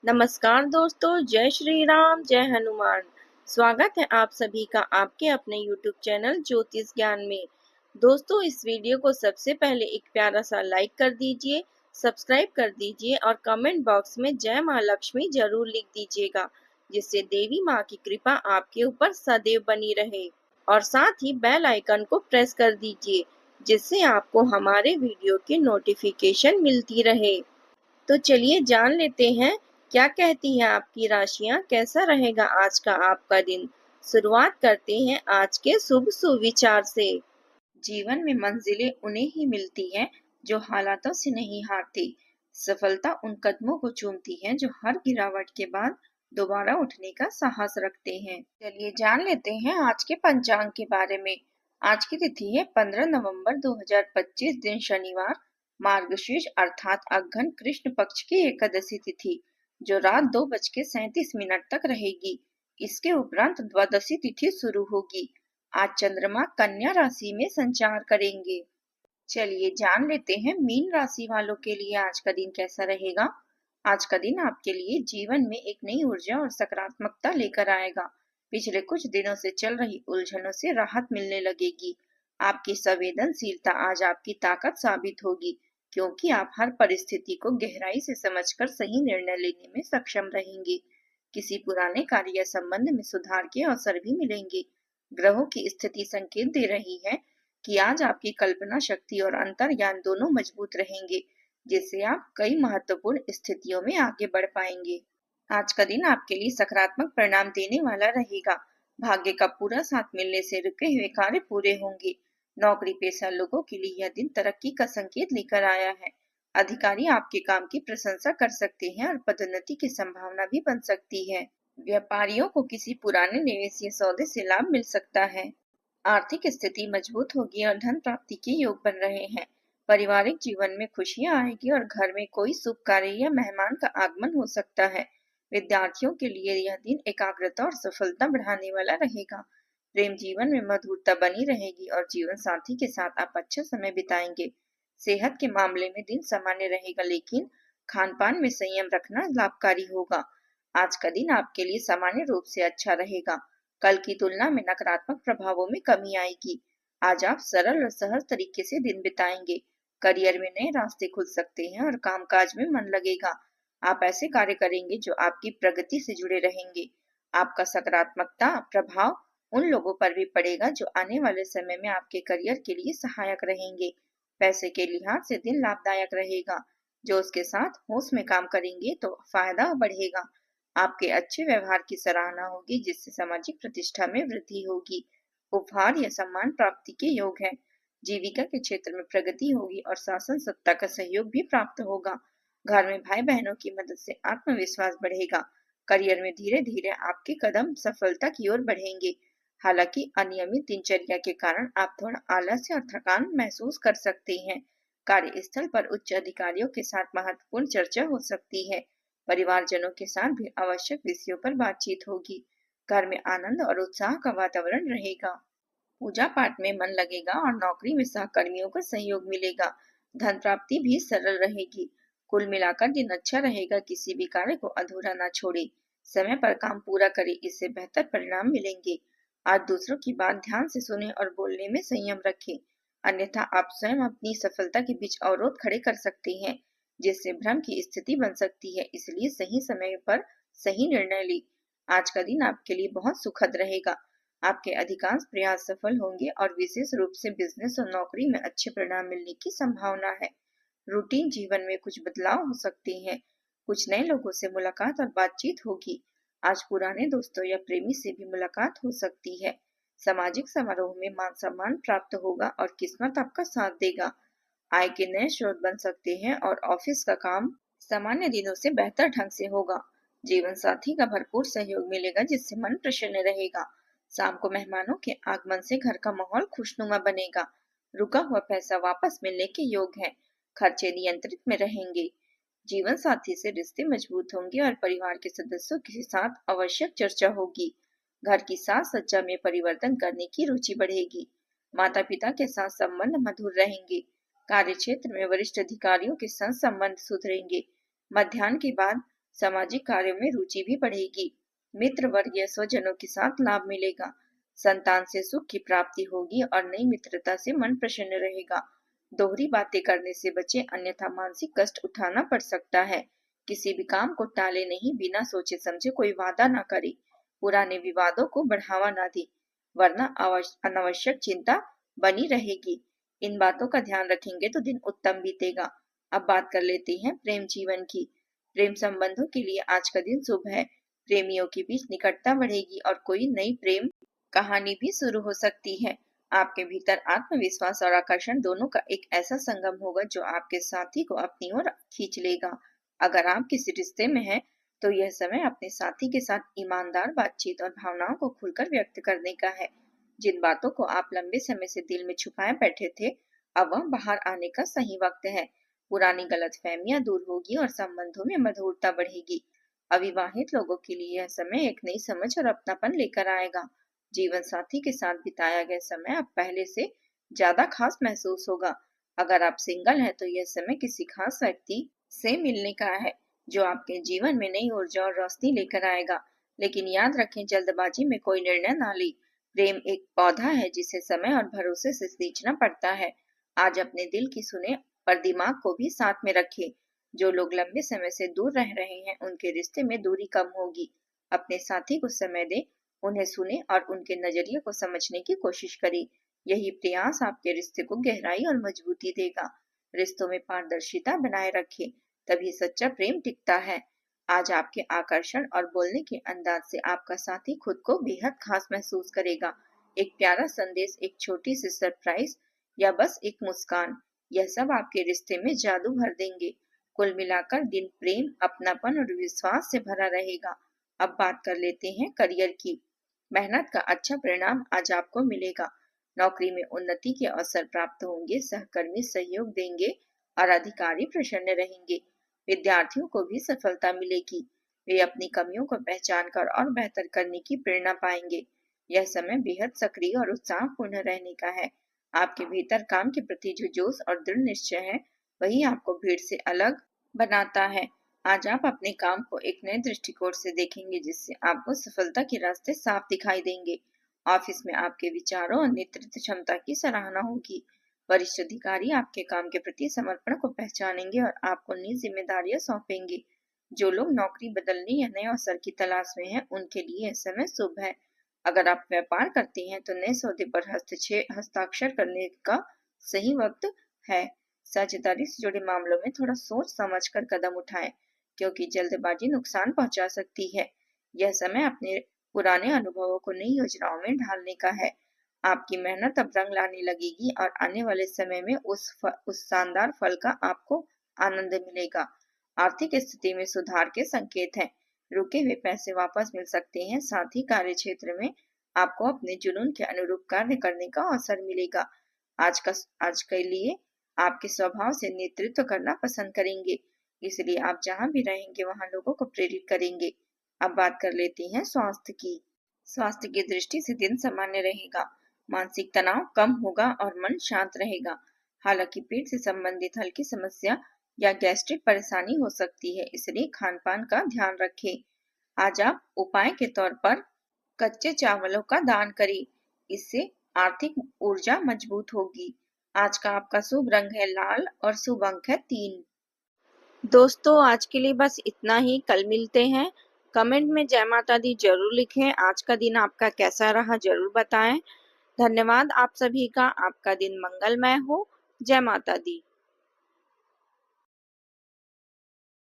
नमस्कार दोस्तों, जय श्री राम, जय हनुमान। स्वागत है आप सभी का आपके अपने YouTube चैनल ज्योतिष ज्ञान में। दोस्तों, इस वीडियो को सबसे पहले एक प्यारा सा लाइक कर दीजिए, सब्सक्राइब कर दीजिए और कमेंट बॉक्स में जय माँ लक्ष्मी जरूर लिख दीजिएगा, जिससे देवी माँ की कृपा आपके ऊपर सदैव बनी रहे। और साथ ही बेल आइकन को प्रेस कर दीजिए, जिससे आपको हमारे वीडियो की नोटिफिकेशन मिलती रहे। तो चलिए जान लेते हैं क्या कहती हैं आपकी राशियां, कैसा रहेगा आज का आपका दिन। शुरुआत करते हैं आज के शुभ सुविचार से। जीवन में मंजिलें उन्हें ही मिलती हैं जो हालातों से नहीं हारती। सफलता उन कदमों को चूमती है जो हर गिरावट के बाद दोबारा उठने का साहस रखते हैं। चलिए जान लेते हैं आज के पंचांग के बारे में। आज की तिथि है 15 नवंबर 2025, दिन शनिवार, मार्गशीर्ष अर्थात अघ्न कृष्ण पक्ष की एकादशी तिथि, जो रात 2:37 तक रहेगी। इसके उपरांत द्वादशी तिथि शुरू होगी। आज चंद्रमा कन्या राशि में संचार करेंगे। चलिए जान लेते हैं मीन राशि वालों के लिए आज का दिन कैसा रहेगा। आज का दिन आपके लिए जीवन में एक नई ऊर्जा और सकारात्मकता लेकर आएगा। पिछले कुछ दिनों से चल रही उलझनों से राहत मिलने लगेगी। आपकी संवेदनशीलता आज आपकी ताकत साबित होगी, क्योंकि आप हर परिस्थिति को गहराई से समझकर सही निर्णय लेने में सक्षम रहेंगे। किसी पुराने कार्य या संबंध में सुधार के अवसर भी मिलेंगे। ग्रहों की स्थिति संकेत दे रही है कि आज आपकी कल्पना शक्ति और अंतर्ज्ञान दोनों मजबूत रहेंगे, जिससे आप कई महत्वपूर्ण स्थितियों में आगे बढ़ पाएंगे। आज का दिन आपके लिए सकारात्मक परिणाम देने वाला रहेगा। भाग्य का पूरा साथ मिलने से रुके हुए कार्य पूरे होंगे। नौकरी पेशा लोगों के लिए यह दिन तरक्की का संकेत लेकर आया है। अधिकारी आपके काम की प्रशंसा कर सकते हैं और पदोन्नति की संभावना भी बन सकती है। व्यापारियों को किसी पुराने निवेश या सौदे से लाभ मिल सकता है। आर्थिक स्थिति मजबूत होगी और धन प्राप्ति के योग बन रहे हैं। पारिवारिक जीवन में खुशियां आएगी और घर में कोई शुभ कार्य या मेहमान का आगमन हो सकता है। विद्यार्थियों के लिए यह दिन एकाग्रता और सफलता बढ़ाने वाला रहेगा। प्रेम जीवन में मधुरता बनी रहेगी और जीवन साथी के साथ आप अच्छा समय बिताएंगे। सेहत के मामले में दिन सामान्य रहेगा, लेकिन खान पान में संयम रखना लाभकारी होगा। आज का दिन आपके लिए सामान्य रूप से अच्छा रहेगा। कल की तुलना में नकारात्मक प्रभावों में कमी आएगी। आज आप सरल और सहज तरीके से दिन बिताएंगे। करियर में नए रास्ते खुल सकते हैं और कामकाज में मन लगेगा। आप ऐसे कार्य करेंगे जो आपकी प्रगति से जुड़े रहेंगे। आपका सकारात्मकता प्रभाव उन लोगों पर भी पड़ेगा जो आने वाले समय में आपके करियर के लिए सहायक रहेंगे। पैसे के लिहाज से दिन लाभदायक रहेगा। जो उसके साथ होश में काम करेंगे तो फायदा बढ़ेगा। आपके अच्छे व्यवहार की सराहना होगी, जिससे सामाजिक प्रतिष्ठा में वृद्धि होगी। उपहार या सम्मान प्राप्ति के योग है। जीविका के क्षेत्र में प्रगति होगी और शासन सत्ता का सहयोग भी प्राप्त होगा। घर में भाई बहनों की मदद से आत्मविश्वास बढ़ेगा। करियर में धीरे धीरे आपके कदम सफलता की ओर बढ़ेंगे। हालांकि अनियमित दिनचर्या के कारण आप थोड़ा आलस्य और थकान महसूस कर सकते हैं। कार्यस्थल पर उच्च अधिकारियों के साथ महत्वपूर्ण चर्चा हो सकती है। परिवारजनों के साथ भी आवश्यक विषयों पर बातचीत होगी। घर में आनंद और उत्साह का वातावरण रहेगा। पूजा पाठ में मन लगेगा और नौकरी में सहकर्मियों का सहयोग मिलेगा। धन प्राप्ति भी सरल रहेगी। कुल मिलाकर दिन अच्छा रहेगा। किसी भी कार्य को अधूरा न छोड़े। समय पर काम पूरा करे, इससे बेहतर परिणाम मिलेंगे। आज दूसरों की बात ध्यान से सुने और बोलने में संयम रखें, अन्यथा आप स्वयं अपनी सफलता के बीच अवरोध खड़े कर सकते हैं, जिससे भ्रम की स्थिति बन सकती है। इसलिए सही समय पर सही निर्णय लें। आज का दिन आपके लिए बहुत सुखद रहेगा। आपके अधिकांश प्रयास सफल होंगे और विशेष रूप से बिजनेस और नौकरी में अच्छे परिणाम मिलने की संभावना है। रूटीन जीवन में कुछ बदलाव हो सकते हैं। कुछ नए लोगों से मुलाकात और बातचीत होगी। आज पुराने दोस्तों या प्रेमी से भी मुलाकात हो सकती है। सामाजिक समारोह में मान सम्मान प्राप्त होगा और किस्मत आपका साथ देगा। आय के नए स्रोत बन सकते हैं और ऑफिस का काम सामान्य दिनों से बेहतर ढंग से होगा। जीवन साथी का भरपूर सहयोग मिलेगा, जिससे मन प्रसन्न रहेगा। शाम को मेहमानों के आगमन से घर का माहौल खुशनुमा बनेगा। रुका हुआ पैसा वापस मिलने के योग है। खर्चे नियंत्रित में रहेंगे। जीवन साथी से रिश्ते मजबूत होंगे और परिवार के सदस्यों के साथ आवश्यक चर्चा होगी। घर की साज सज्जा में परिवर्तन करने की रुचि बढ़ेगी। माता पिता के साथ संबंध मधुर रहेंगे। कार्य क्षेत्र में वरिष्ठ अधिकारियों के साथ संबंध सुधरेंगे। मध्याह्न के बाद सामाजिक कार्यों में रुचि भी बढ़ेगी। मित्र वर्ग या स्वजनों के साथ लाभ मिलेगा। संतान से सुख की प्राप्ति होगी और नई मित्रता से मन प्रसन्न रहेगा। दोहरी बातें करने से बचे, अन्यथा मानसिक कष्ट उठाना पड़ सकता है। किसी भी काम को टाले नहीं, बिना सोचे समझे कोई वादा ना करे। पुराने विवादों को बढ़ावा ना दे, वरना अनावश्यक चिंता बनी रहेगी। इन बातों का ध्यान रखेंगे तो दिन उत्तम बीतेगा। अब बात कर लेते हैं प्रेम जीवन की। प्रेम संबंधों के लिए आज का दिन शुभ है। प्रेमियों के बीच निकटता बढ़ेगी और कोई नई प्रेम कहानी भी शुरू हो सकती है। आपके भीतर आत्मविश्वास और आकर्षण दोनों का एक ऐसा संगम होगा जो आपके साथी को अपनी ओर खींच लेगा। अगर आप किसी रिश्ते में हैं, तो यह समय अपने साथी के साथ ईमानदार बातचीत और भावनाओं को खुलकर व्यक्त करने का है। जिन बातों को आप लंबे समय से दिल में छुपाए बैठे थे, अब वह बाहर आने का सही वक्त है। पुरानी गलतफहमियां दूर होगी और संबंधों में मधुरता बढ़ेगी। अविवाहित लोगों के लिए यह समय एक नई समझ और अपनापन लेकर आएगा। जीवन साथी के साथ बिताया गया समय अब पहले से ज्यादा खास महसूस होगा। अगर आप सिंगल हैं, तो यह समय किसी खास व्यक्ति से मिलने का है, जो आपके जीवन में नई ऊर्जा और रोशनी लेकर आएगा। लेकिन याद रखें, जल्दबाजी में कोई निर्णय ना लें। प्रेम एक पौधा है जिसे समय और भरोसे से सींचना पड़ता है। आज अपने दिल की सुने, पर दिमाग को भी साथ में रखें। जो लोग लंबे समय से दूर रह रहे हैं, उनके रिश्ते में दूरी कम होगी। अपने साथी को समय दें, उन्हें सुने और उनके नजरिए को समझने की कोशिश करें। यही प्रयास आपके रिश्ते को गहराई और मजबूती देगा। रिश्तों में पारदर्शिता बनाए रखें, तभी सच्चा प्रेम टिकता है। आज आपके आकर्षण और बोलने के अंदाज से आपका साथी खुद को बेहद खास महसूस करेगा। एक प्यारा संदेश, एक छोटी सी सरप्राइज या बस एक मुस्कान, यह सब आपके रिश्ते में जादू भर देंगे। कुल मिलाकर दिन प्रेम, अपनापन और विश्वास से भरा रहेगा। अब बात कर लेते हैं करियर की। मेहनत का अच्छा परिणाम आज आपको मिलेगा। नौकरी में उन्नति के अवसर प्राप्त होंगे, सहकर्मी सहयोग देंगे और अधिकारी प्रसन्न रहेंगे। विद्यार्थियों को भी सफलता मिलेगी। वे अपनी कमियों को पहचान कर और बेहतर करने की प्रेरणा पाएंगे। यह समय बेहद सक्रिय और उत्साहपूर्ण रहने का है। आपके भीतर काम के प्रति जो जोश और दृढ़ निश्चय है, वही आपको भीड़ से अलग बनाता है। आज आप अपने काम को एक नए दृष्टिकोण से देखेंगे, जिससे आपको सफलता के रास्ते साफ दिखाई देंगे। ऑफिस में आपके विचारों और नेतृत्व क्षमता की सराहना होगी। वरिष्ठ अधिकारी आपके काम के प्रति समर्पण को पहचानेंगे और आपको नई जिम्मेदारियां सौंपेंगे। जो लोग नौकरी बदलने या नए अवसर की तलाश में हैं, उनके लिए यह समय शुभ है। अगर आप व्यापार करते हैं, तो नए सौदे पर हस्ताक्षर करने का सही वक्त है। साझेदारी से जुड़े मामलों में थोड़ा सोच समझ कर कदम उठाएं, क्योंकि जल्दबाजी नुकसान पहुंचा सकती है। यह समय अपने पुराने अनुभवों को नई योजनाओं में ढालने का है। आपकी मेहनत अब रंग लाने लगेगी और आने वाले समय में उस शानदार फल का आपको आनंद मिलेगा। आर्थिक स्थिति में सुधार के संकेत हैं। रुके हुए पैसे वापस मिल सकते हैं। साथ ही कार्य क्षेत्र में आपको अपने जुनून के अनुरूप कार्य करने का अवसर मिलेगा। आज के लिए आपके स्वभाव से नेतृत्व करना पसंद करेंगे, इसलिए आप जहां भी रहेंगे वहां लोगों को प्रेरित करेंगे। अब बात कर लेते हैं स्वास्थ्य की। स्वास्थ्य की दृष्टि से दिन सामान्य रहेगा। मानसिक तनाव कम होगा और मन शांत रहेगा। हालांकि पेट से संबंधित हल्की समस्या या गैस्ट्रिक परेशानी हो सकती है, इसलिए खान पान का ध्यान रखें। आज आप उपाय के तौर पर कच्चे चावलों का दान करें, इससे आर्थिक ऊर्जा मजबूत होगी। आज का आपका शुभ रंग है लाल और शुभ अंक है 3। दोस्तों, आज के लिए बस इतना ही। कल मिलते हैं। कमेंट में जय माता दी जरूर लिखें। आज का दिन आपका कैसा रहा जरूर बताएं। धन्यवाद आप सभी का। आपका दिन मंगलमय हो। जय माता दी।